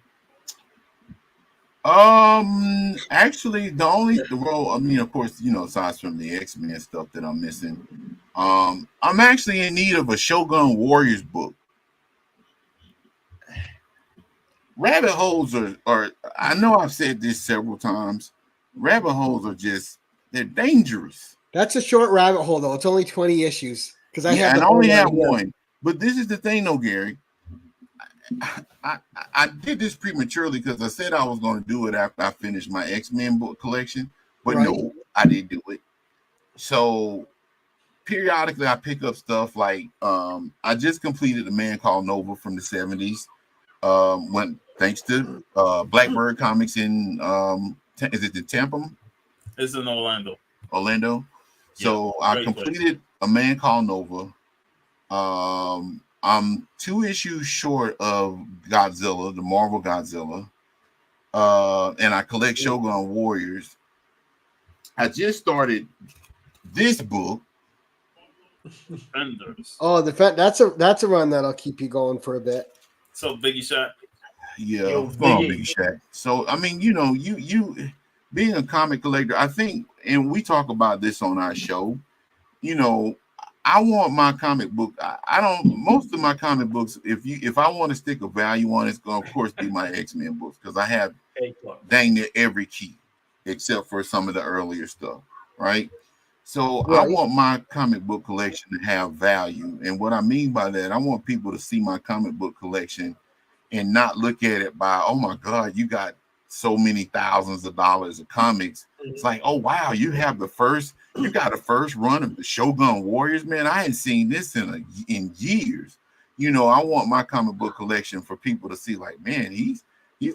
Actually, I mean, of course, aside from the X-Men stuff that I'm missing, I'm actually in need of a Shogun Warriors book. Rabbit holes are I know I've said this several times. Rabbit holes they're dangerous. That's a short rabbit hole, though. It's only 20 issues because I have And the I only whole have line here. one. But this is the thing, though, Gary. I did this prematurely because I said I was going to do it after I finished my X-Men book collection, but Right. no, I didn't do it. So periodically I pick up stuff like I just completed A Man Called Nova from the 70s. Thanks to Blackbird Comics in is it the Tampa? It's in Orlando. So Yeah, I completed A Man Called Nova. I'm 2 issues short of Godzilla, the Marvel Godzilla. And I collect Shogun Warriors. I just started this book. Defenders. Oh, that's a run that'll keep you going for a bit. So Biggie Shaq. Yeah, Yo, Big Shaq. So I mean, you being a comic collector, I think, and we talk about this on our show. I want my comic book. I don't. Most of my comic books, if I want to stick a value on, it's going to, of course, be my X-Men books because I have dang near every key except for some of the earlier stuff, right? So I want my comic book collection to have value, and what I mean by that, I want people to see my comic book collection and not look at it by, oh my God, you got so many thousands of dollars of comics. It's like, oh wow, you got the first run of the Shogun Warriors, man. I ain't seen this in years. I want my comic book collection for people to see, like, man, he's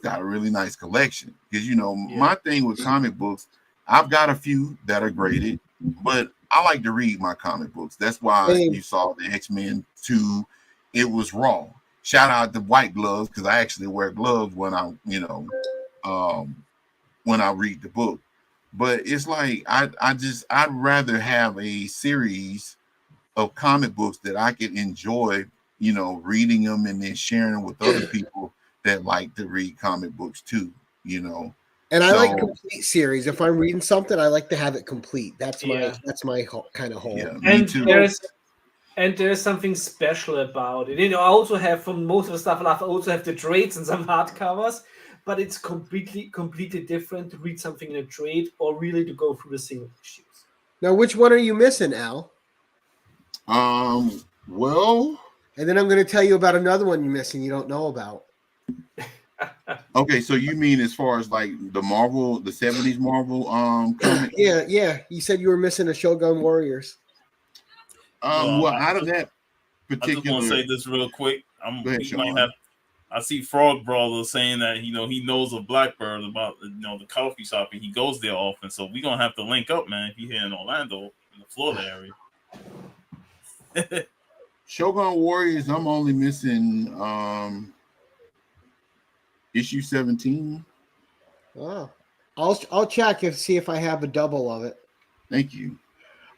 got a really nice collection. Because my thing with comic books, I've got a few that are graded, but I like to read my comic books. That's why you saw the X-Men 2. It was raw. Shout out to white gloves because I actually wear gloves when I read the book. But it's like I'd rather have a series of comic books that I can enjoy, reading them and then sharing them with other people that like to read comic books too, And I like complete series. If I'm reading something, I like to have it complete. That's my kind of whole. Yeah, and me too. there's something special about it. I also have, from most of the stuff, I also have the trades and some hardcovers, but it's completely different to read something in a trade or really to go through the single issues. Now, which one are you missing, Al? Well, and then I'm going to tell you about another one you're missing you don't know about. Okay, so you mean as far as like the 70s Marvel comic? Yeah. You said you were missing a Shogun Warriors. Out of that particular, I just want to say this real quick. I see Frog Brother saying that he knows of Blackbird about the coffee shop and he goes there often. So we're gonna have to link up, man. If you're here in Orlando, in the Florida area. Shogun Warriors, I'm only missing issue 17. Oh, I'll check and see if I have a double of it. Thank you.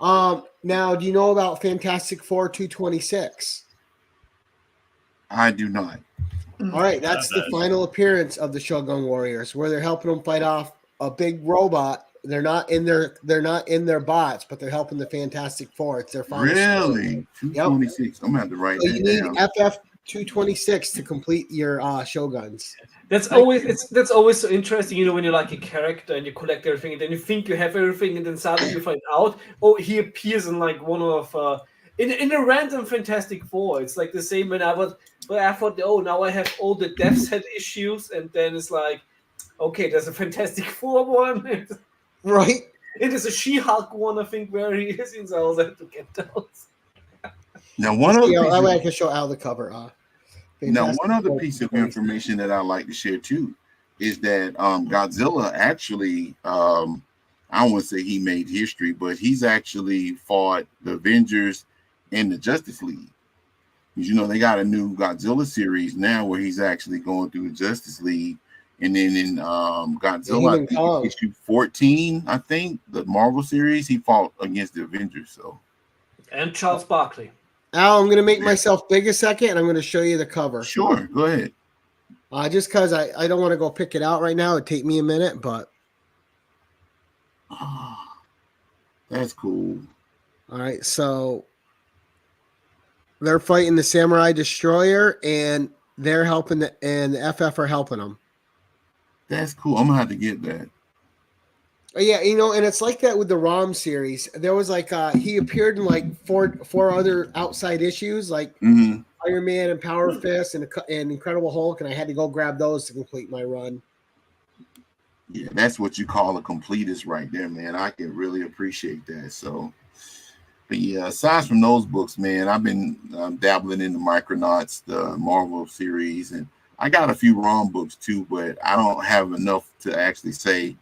Now, do you know about Fantastic Four 226? I do not. All right, that's the final appearance of the Shogun Warriors, where they're helping them fight off a big robot. They're not in their bots, but they're helping the Fantastic Four. It's their final. Really? 226. Yep. I'm gonna have to write that down. You need FF 226 to complete your Shoguns. That's always so interesting, when you're like a character and you collect everything, and then you think you have everything, and then suddenly you find out, he appears in like one of in a random Fantastic Four. It's like the same when I thought, now I have all the Death's Head issues, and then it's like, okay, there's a Fantastic Four one, right? It is a She-Hulk one, I think, where he is in, so I was have to get those. Now, I can show Al the cover. Now, one other piece of information that I like to share too is that Godzilla actually, I don't want to say he made history, but he's actually fought the Avengers and the Justice League. Because, they got a new Godzilla series now where he's actually going through the Justice League And then in Godzilla, Him and I think Kong. issue 14, I think the Marvel series, he fought against the Avengers. So And Charles Barkley. Al, I'm going to make myself big a second, and I'm going to show you the cover. sure, go ahead. Just because I don't want to go pick it out right now. It'd take me a minute, but That's cool. all right. So they're fighting the Samurai Destroyer, and they're helping and the FF are helping them. That's cool. I'm gonna have to get that. Yeah, and it's like that with the ROM series. There was like he appeared in like four other outside issues, like Iron Man and Power Fist and Incredible Hulk, and I had to go grab those to complete my run. Yeah, that's what you call a completist right there, man. I can really appreciate that. So, but yeah, aside from those books, man, I've been dabbling in the Micronauts, the Marvel series, and I got a few ROM books too, but I don't have enough to actually say.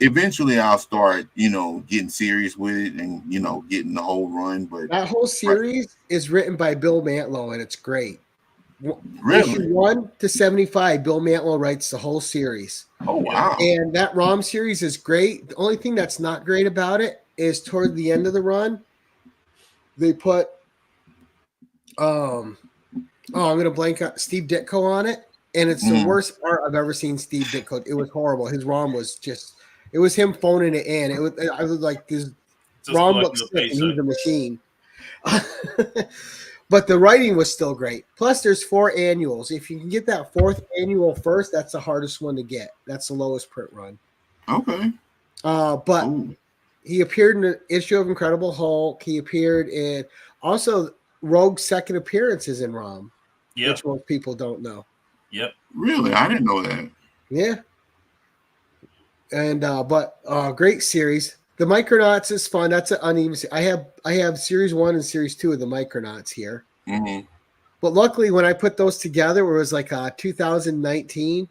Eventually, I'll start, getting serious with it and, getting the whole run. But that whole series is written by Bill Mantlo, and it's great. Really? Issue 1 to 75, Bill Mantlo writes the whole series. Oh, wow. And that ROM series is great. The only thing that's not great about it is toward the end of the run, they put I'm gonna blank out Steve Ditko on it, and it's the worst art I've ever seen Steve Ditko. It was horrible. His ROM was just it was him phoning it in. I was like this ROM looks sick and he's a machine. But the writing was still great. Plus, there's 4 annuals. If you can get that 4th annual first, that's the hardest one to get. That's the lowest print run. Okay. But he appeared in an issue of Incredible Hulk. He appeared in also Rogue's second appearances in ROM, which most people don't know. Yep. Really? I didn't know that. Yeah. And but great series. The Micronauts is fun. That's an uneven. I have series 1 and series 2 of the Micronauts here. Mm-hmm. But luckily, when I put those together, it was like 2019,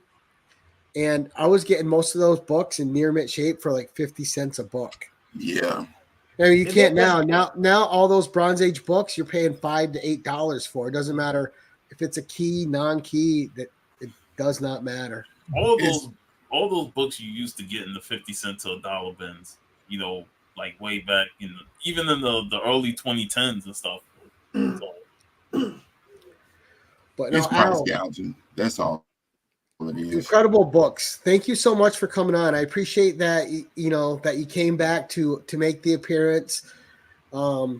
and I was getting most of those books in near mint shape for like 50 cents a book. Yeah. I mean, you can't now all those Bronze Age books you're paying $5 to $8 for. It doesn't matter if it's a key, non-key. That it does not matter. All those books you used to get in the 50 cent to $1 bins. Like way back even in the early 2010s and stuff. But it's price gouging. That's all it is. Incredible books. Thank you so much for coming on. I appreciate that that you came back to make the appearance. It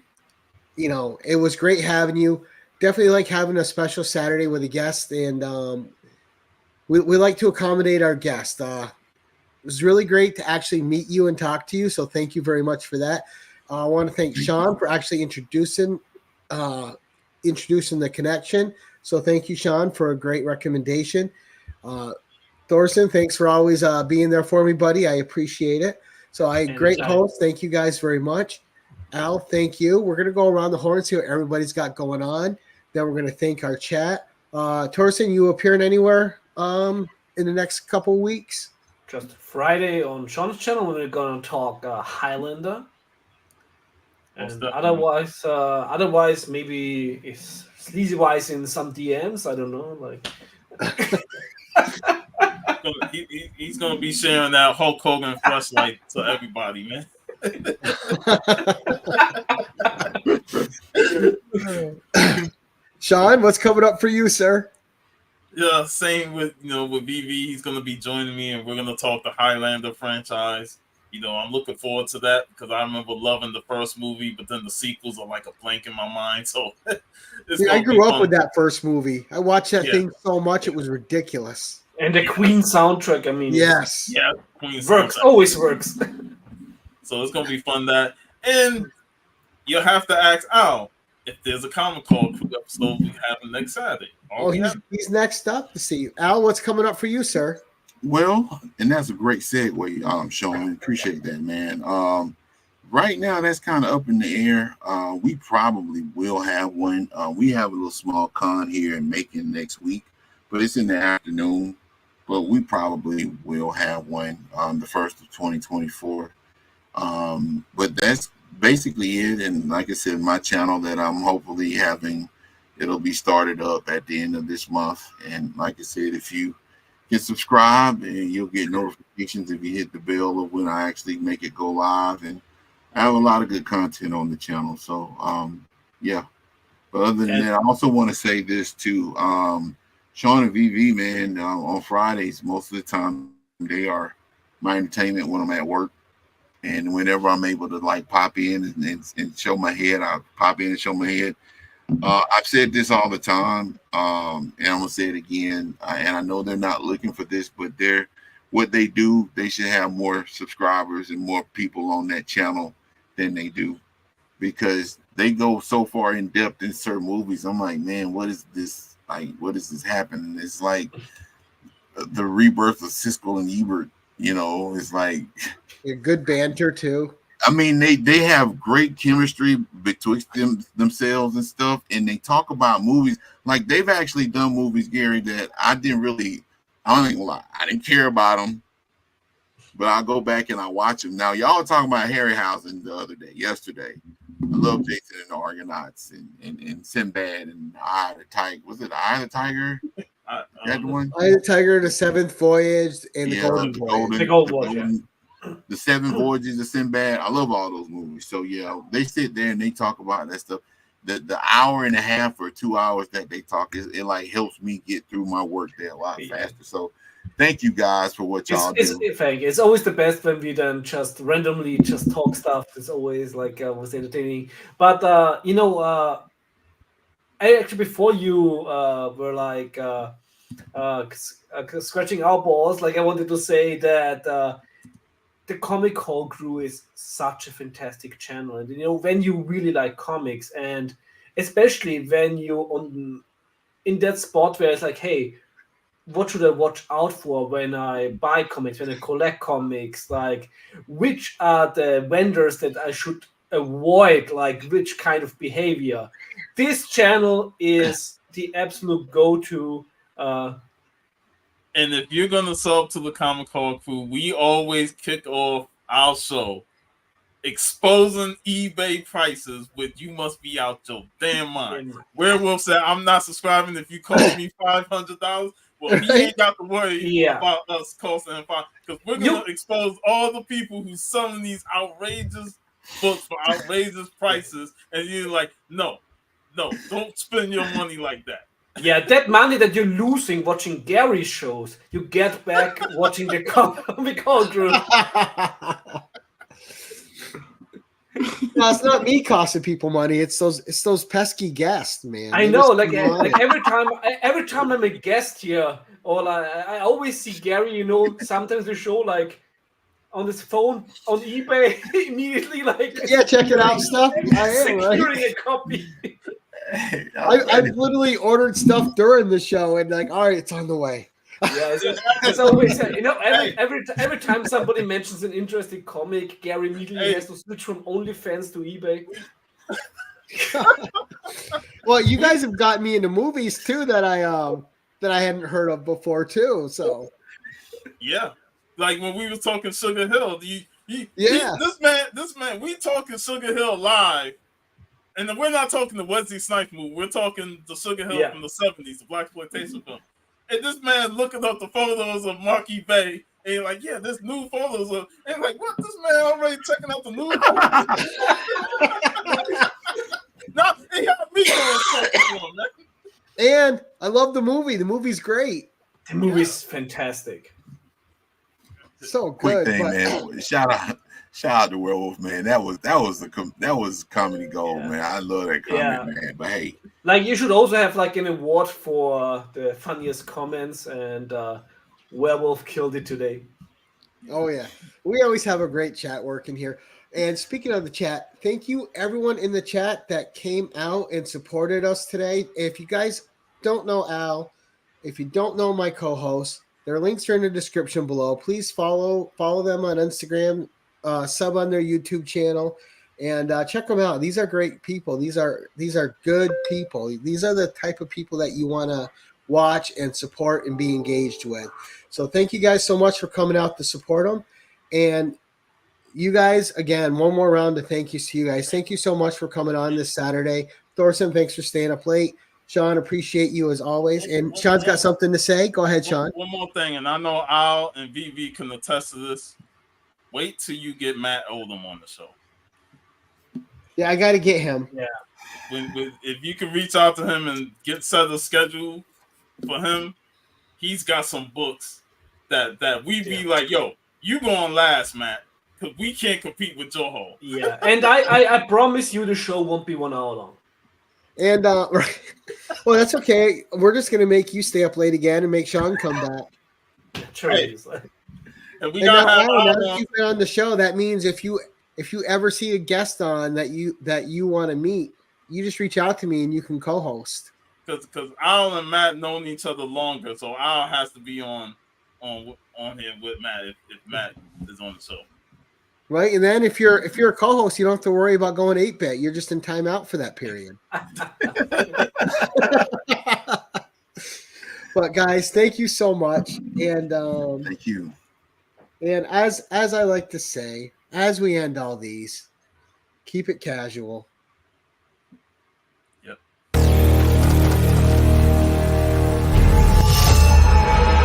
was great having you. Definitely like having a special Saturday with a guest, and we like to accommodate our guests. It was really great to actually meet you and talk to you. So thank you very much for that. I want to thank Sean for actually introducing the connection. So thank you, Sean, for a great recommendation. Thorson, thanks for always being there for me, buddy. I appreciate it. So great host. Thank you guys very much. Al, thank you. We're going to go around the horn and see what everybody's got going on. Then we're going to thank our chat. Thorson, you appearing anywhere in the next couple of weeks? Just Friday on Sean's channel, we're gonna talk Highlander, and otherwise maybe it's sleazy wise in some DMs. I don't know, like. He's gonna be sharing that Hulk Hogan flashlight to everybody, man. Sean, what's coming up for you, sir? Yeah, same with VV. He's gonna be joining me, and we're gonna talk the Highlander franchise. I'm looking forward to that because I remember loving the first movie, but then the sequels are like a blank in my mind. So I grew up with that first movie. I watched that thing so much; it was ridiculous. And the Queen soundtrack. I mean, yes, Queen works, always works. So it's gonna be fun and you'll have to ask Al if there's a Comic Call Crew episode we have next Saturday. He's next up to see you. Al, what's coming up for you, sir? Well, and that's a great segue, Sean. Appreciate that, man. Right now, that's kind of up in the air. We probably will have one. We have a little small con here in Macon next week, but it's in the afternoon. But we probably will have one the 1st of 2024. But that's basically it. And like I said, my channel that I'm hopefully having, it'll be started up at the end of this month. And like I said, if you can subscribe, and you'll get notifications if you hit the bell of when I actually make it go live. And I have a lot of good content on the channel. So yeah. But other than that, I also want to say this too. Sean and VV, man, on Fridays, most of the time they are my entertainment when I'm at work. And whenever I'm able to like pop in and show my head, I pop in and show my head. I've said this all the time, and I'm gonna say it again. And I know they're not looking for this, but what they do, they should have more subscribers and more people on that channel than they do, because they go so far in depth in certain movies. I'm like, man, what is this? Like, what is this happening? It's like the rebirth of Siskel and Ebert. You know, it's like a good banter too. I mean, they have great chemistry betwixt themselves and stuff, and they talk about movies. Like, they've actually done movies, Gary, that I don't even lie, I didn't care about them, but I go back and I watch them. Now, y'all were talking about Harryhausen yesterday. I love Jason and the Argonauts and Sinbad and Eye of the Tiger. Was it Eye of the Tiger? That one? Eye of the Tiger, The Seventh Voyage, and The Golden Voyage. The Golden Voyage. The Seven Voyages of Sinbad. I love all those movies. So yeah, they sit there and they talk about that stuff. The hour and a half or 2 hours that they talk, it like helps me get through my work day a lot faster. So thank you guys for what y'all do. It's always the best when we then just randomly just talk stuff. It's always like was entertaining. But I actually, before you were like scratching our balls, like I wanted to say that the Comic Hall Crew is such a fantastic channel. And when you really like comics, and especially when you in that spot where it's like, hey, what should I watch out for when I buy comics, when I collect comics? Like, which are the vendors that I should avoid? Like, which kind of behavior? This channel is the absolute go-to. And if you're gonna sub to the Comic Hall Crew, we always kick off our show exposing eBay prices with "You must be out your damn mind." Werewolf said, "I'm not subscribing if you cost me $500." Well, he ain't got to worry about us costing him $500, because we're gonna expose all the people who's selling these outrageous books for outrageous prices, and you're like, no, don't spend your money like that. Yeah, that money that you're losing watching Gary shows, you get back watching the Comic Hall Crew. No, it's not me costing people money. It's those pesky guests, man. I know, like every time I'm a guest here, or I always see Gary. Sometimes they show like on his phone on eBay immediately, like check it out stuff. I am securing a copy. I've literally ordered stuff during the show and like, all right, it's on the way. Yeah, it's always every time somebody mentions an interesting comic, Gary immediately has to switch from OnlyFans to eBay. Well, you guys have got me into movies too that I hadn't heard of before too. So yeah, like when we were talking Sugar Hill, this man, we talking Sugar Hill live. And we're not talking the Wesley Snipes movie. We're talking the Sugar Hill from the 70s, the blaxploitation film. And this man looking up the photos of Marky Bay, and you're like, yeah, there's new photos of. And like, what? This man already checking out the new photos. Now he got me going, man. And I love the movie. The movie's great. The movie's fantastic. So good. Quick thing, man. Shout out to Werewolf, man. That was comedy gold, man. I love that comment, man. But hey, like, you should also have like an award for the funniest comments, and Werewolf killed it today. Oh yeah, we always have a great chat working here. And speaking of the chat, thank you everyone in the chat that came out and supported us today. If you guys don't know Al, if you don't know my co-host, their links are in the description below. Please follow them on Instagram. Sub on their YouTube channel and check them out. These are great people. These are good people. These are the type of people that you want to watch and support and be engaged with. So thank you guys so much for coming out to support them. And you guys, again, one more round of thank yous to you guys. Thank you so much for coming on this Saturday. Thorson, thanks for staying up late. Sean, appreciate you as always. And Sean's got something to say. Go ahead, Sean. One more thing, and I know Al and VV can attest to this. Wait till you get Matt Oldham on the show. Yeah, I got to get him. Yeah. If you can reach out to him and set a schedule for him, he's got some books that we be like, yo, you going last, Matt, because we can't compete with Joho. Yeah, and I promise you the show won't be 1 hour long. And well, that's okay. We're just gonna make you stay up late again and make Sean come back. Hey. And we And gotta have now Al that you've been on the show, that means if you ever see a guest on that you want to meet, you just reach out to me and you can co-host. Because Al and Matt known each other longer, so Al has to be on here with Matt if Matt is on the show. Right, and then if you're a co-host, you don't have to worry about going 8-bit. You're just in timeout for that period. But guys, thank you so much, and thank you. And as I like to say, as we end all these, keep it casual,